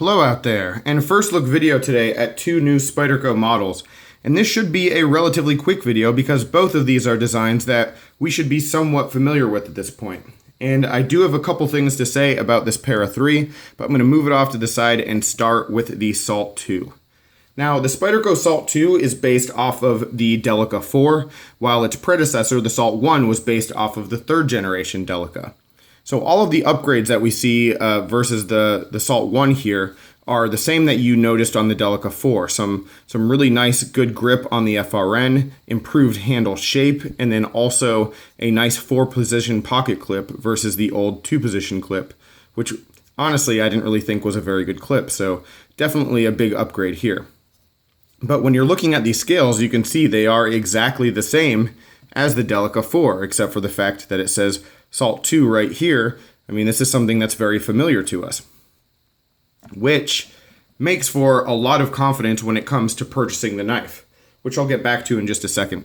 Hello out there, and a first look video today at two new Spyderco models. And this should be a relatively quick video because both of these are designs that we should be somewhat familiar with at this point. And I do have a couple things to say about this pair of three, but I'm going to move it off to the side and start with the Salt 2. Now, the Spyderco Salt 2 is based off of the Delica 4, while its predecessor, the Salt 1, was based off of the third generation Delica. So all of the upgrades that we see versus the Salt 1 here are the same that you noticed on the Delica 4. Some really nice good grip on the FRN, improved handle shape, and then also a nice 4-position pocket clip versus the old 2-position clip, which honestly I didn't really think was a very good clip. So definitely a big upgrade here. But when you're looking at these scales, you can see they are exactly the same as the Delica 4, except for the fact that it says Salt 2 right here. I mean, this is something that's very familiar to us, which makes for a lot of confidence when it comes to purchasing the knife, which I'll get back to in just a second.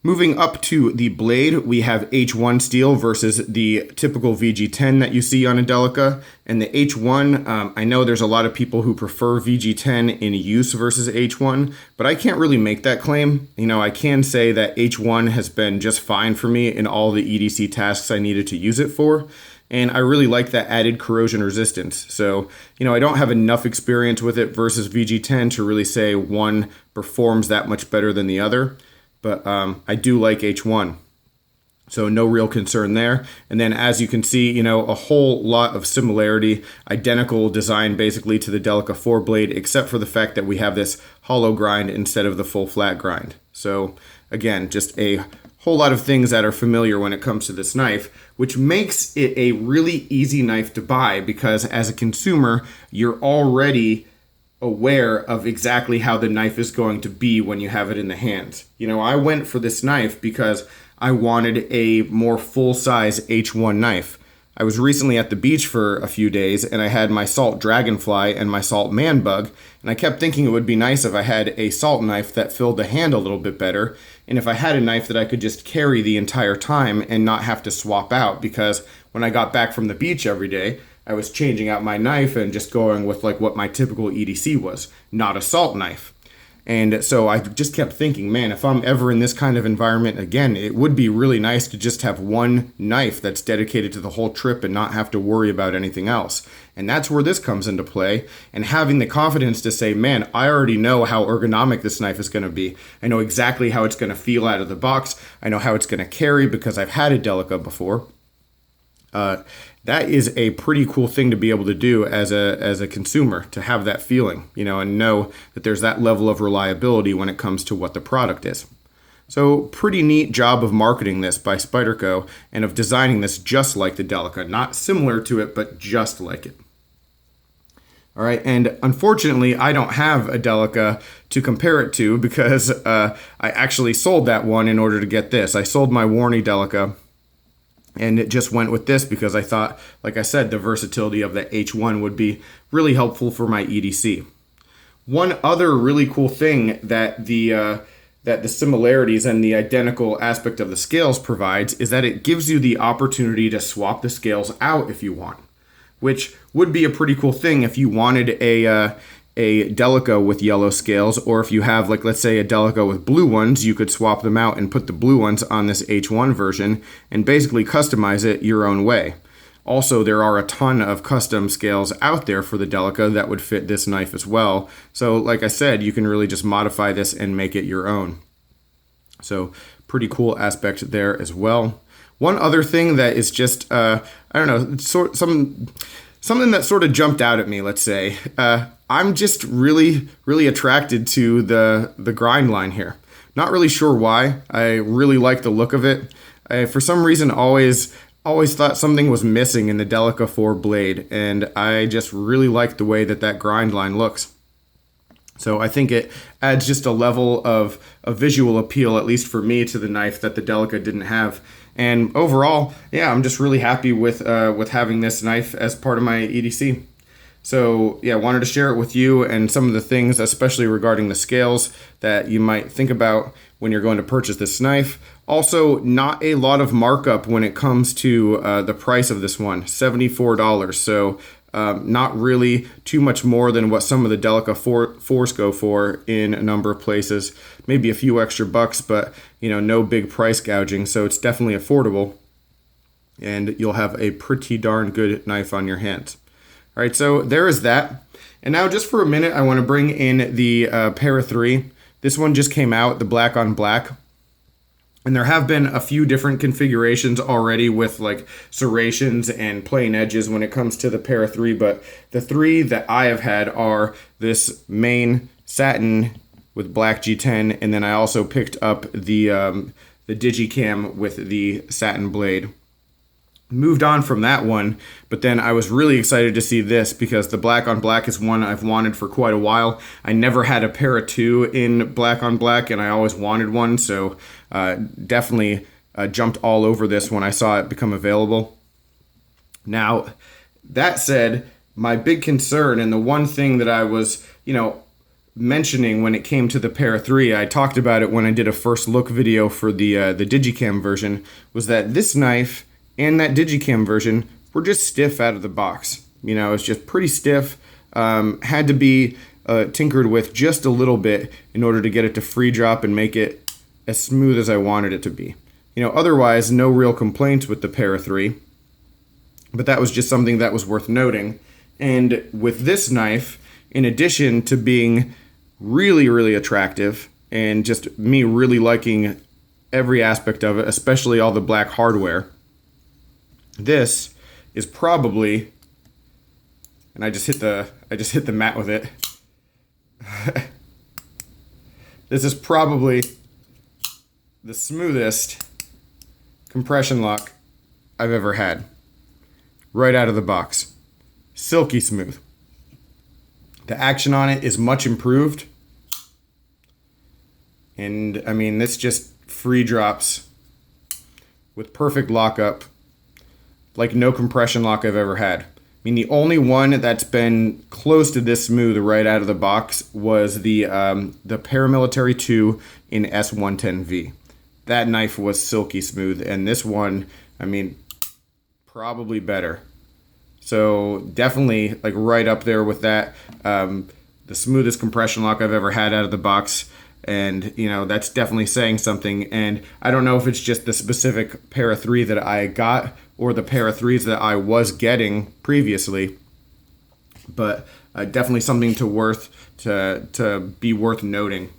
Moving up to the blade, we have H1 steel versus the typical VG10 that you see on a Delica. And the H1, I know there's a lot of people who prefer VG10 in use versus H1, but I can't really make that claim. You know, I can say that H1 has been just fine for me in all the EDC tasks I needed to use it for. And I really like that added corrosion resistance. So, you know, I don't have enough experience with it versus VG10 to really say one performs that much better than the other. But I do like H1, so no real concern there. And then as you can see, you know, a whole lot of similarity, identical design basically to the Delica 4 blade, except for the fact that we have this hollow grind instead of the full flat grind. So again, just a whole lot of things that are familiar when it comes to this knife, which makes it a really easy knife to buy because as a consumer, you're already aware of exactly how the knife is going to be when you have it in the hands. You know, I went for this knife because I wanted a more full-size H1 knife. I was recently at the beach for a few days and I had my Salt Dragonfly and my Salt Man Bug, and I kept thinking it would be nice if I had a Salt knife that filled the hand a little bit better, and if I had a knife that I could just carry the entire time and not have to swap out, because when I got back from the beach every day, I was changing out my knife and just going with like what my typical EDC was, not a Salt knife. And so I just kept thinking, man, if I'm ever in this kind of environment again, it would be really nice to just have one knife that's dedicated to the whole trip and not have to worry about anything else. And that's where this comes into play, and having the confidence to say, man, I already know how ergonomic this knife is going to be. I know exactly how it's going to feel out of the box. I know how it's going to carry because I've had a Delica before. That is a pretty cool thing to be able to do as a consumer, to have that feeling, you know, and know that there's that level of reliability when it comes to what the product is. So pretty neat job of marketing this by Spyderco and of designing this just like the Delica, not similar to it, but just like it. All right, and unfortunately, I don't have a Delica to compare it to because I actually sold that one in order to get this. I sold my Warney Delica, and it just went with this because I thought, like I said, the versatility of the H1 would be really helpful for my EDC. One other really cool thing that the similarities and the identical aspect of the scales provides is that it gives you the opportunity to swap the scales out if you want, which would be a pretty cool thing if you wanted a Delica with yellow scales, or if you have, like, let's say a Delica with blue ones, you could swap them out and put the blue ones on this H1 version and basically customize it your own way. Also, there are a ton of custom scales out there for the Delica that would fit this knife as well. So like I said, you can really just modify this and make it your own. So pretty cool aspect there as well. One other thing that is just, I don't know, something that sort of jumped out at me, let's say. I'm just really attracted to the grind line here. Not really sure why. I really like the look of it. I, for some reason, always thought something was missing in the Delica 4 blade, and I just really like the way that grind line looks. So I think it adds just a level of a visual appeal, at least for me, to the knife that the Delica didn't have. And overall, yeah, I'm just really happy with having this knife as part of my EDC. So yeah, wanted to share it with you and some of the things, especially regarding the scales, that you might think about when you're going to purchase this knife. Also, not a lot of markup when it comes to the price of this one, $74. So Not really too much more than what some of the Delica fours go for in a number of places. Maybe a few extra bucks, but no big price gouging, so it's definitely affordable. And you'll have a pretty darn good knife on your hands. All right, so there is that. And now just for a minute, I want to bring in the Para 3. This one just came out, the black on black. And there have been a few different configurations already with like serrations and plain edges when it comes to the Para 3. But the three that I have had are this main satin with black G10. And then I also picked up the Digicam with the satin blade. Moved on from that one, but then I was really excited to see this because the black on black is one I've wanted for quite a while. I never had a Para 2 in black on black, and I always wanted one, so definitely jumped all over this when I saw it become available. Now, that said, my big concern, and the one thing that I was, mentioning when it came to the Para 3, I talked about it when I did a first look video for the Digicam version, was that this knife and that Digicam version were just stiff out of the box. It's just pretty stiff. Had to be tinkered with just a little bit in order to get it to free drop and make it as smooth as I wanted it to be. Otherwise, no real complaints with the Para 3. But that was just something that was worth noting. And with this knife, in addition to being really, really attractive and just me really liking every aspect of it, especially all the black hardware, this is probably, and I just hit the mat with it. This is probably the smoothest compression lock I've ever had. Right out of the box. Silky smooth. The action on it is much improved. And I mean, this just free drops with perfect lockup. Like no compression lock I've ever had. I mean, the only one that's been close to this smooth right out of the box was the Paramilitary 2 in S110V. That knife was silky smooth, and this one, I mean, probably better. So definitely like right up there with that. The smoothest compression lock I've ever had out of the box. And, that's definitely saying something. And I don't know if it's just the specific Para 3 that I got or the Para 3s that I was getting previously. But definitely something to be worth noting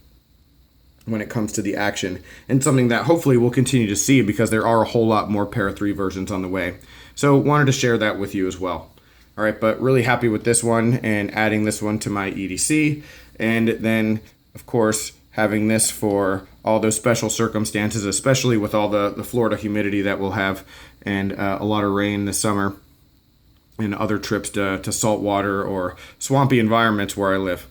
when it comes to the action. And something that hopefully we'll continue to see because there are a whole lot more Para 3 versions on the way. So wanted to share that with you as well. All right, but really happy with this one and adding this one to my EDC. And then, of course, having this for all those special circumstances, especially with all the Florida humidity that we'll have and a lot of rain this summer and other trips to saltwater or swampy environments where I live.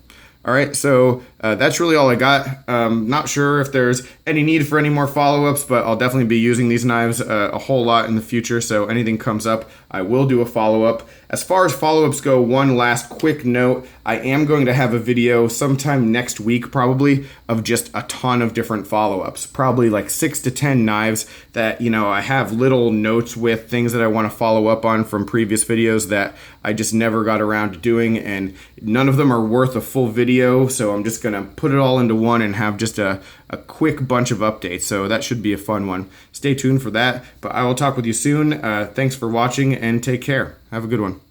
All right, so that's really all I got. Not sure if there's any need for any more follow-ups, but I'll definitely be using these knives a whole lot in the future, so anything comes up, I will do a follow-up. As far as follow-ups go, one last quick note. I am going to have a video sometime next week, probably, of just a ton of different follow-ups. Probably like 6 to 10 knives that, I have little notes with, things that I want to follow up on from previous videos that I just never got around to doing, and none of them are worth a full video, so I'm just going to put it all into one and have just a quick bunch of updates, so that should be a fun one. Stay tuned for that, but I will talk with you soon. Thanks for watching, and take care. Have a good one.